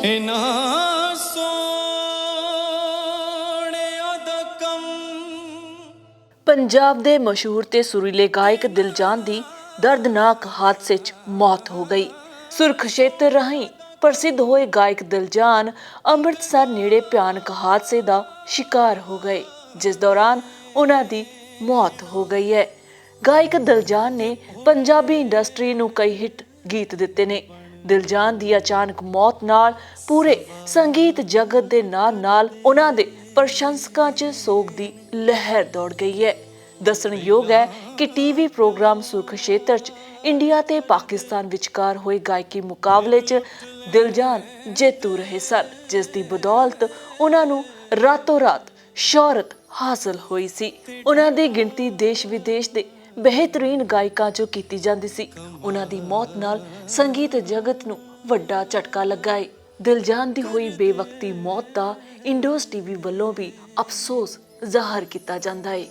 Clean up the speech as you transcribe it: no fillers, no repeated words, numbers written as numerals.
इन्हां सोहणिया दा कम। पंजाब दे मशहूर ते सुरीले गायक दिलजान दी दर्दनाक हादसे च मौत हो गई। सुरखक्षेत्र राਹੀਂ प्रसिद्ध होए गायक दिलजान ਅੰਮ੍ਰਿਤਸਰ ਨੇੜੇ ਭਿਆਨਕ ਹਾਦਸੇ ਦਾ शिकार हो गए, जिस दौरान उन्हां दी मौत हो गई है। गायक दिलजान ने पंजाबी इंडस्ट्री नूं कई हिट गीत दिते ने। दिलजान दी अचानक मौत नाल पूरे संगीत जगत दे नाल उन्हां दे प्रशंसकां च सोग दी लहर दौड़ गई है। दसणयोग है कि टीवी प्रोग्राम सुरखक्षेत्र च इंडिया ते पाकिस्तान विचकार होए गायकी मुकाबले च दिलजान जेतू रहे सन, जिस दी बदौलत उन्हां नूं रातों रात शोहरत हासिल हुई सी। उन्हां दी गिनती देश विदेश दे बेहतरीन गायकां चों कीती जांदी सी। उन्हां दी मौत नाल संगीत जगत नूं वड्डा झटका लगा है। दिलजान दी होई बेवक्ती मौत दा इंडोस टीवी वल्लों भी अफसोस ਜ਼ਾਹਰ ਕੀਤਾ ਜਾਂਦਾ है।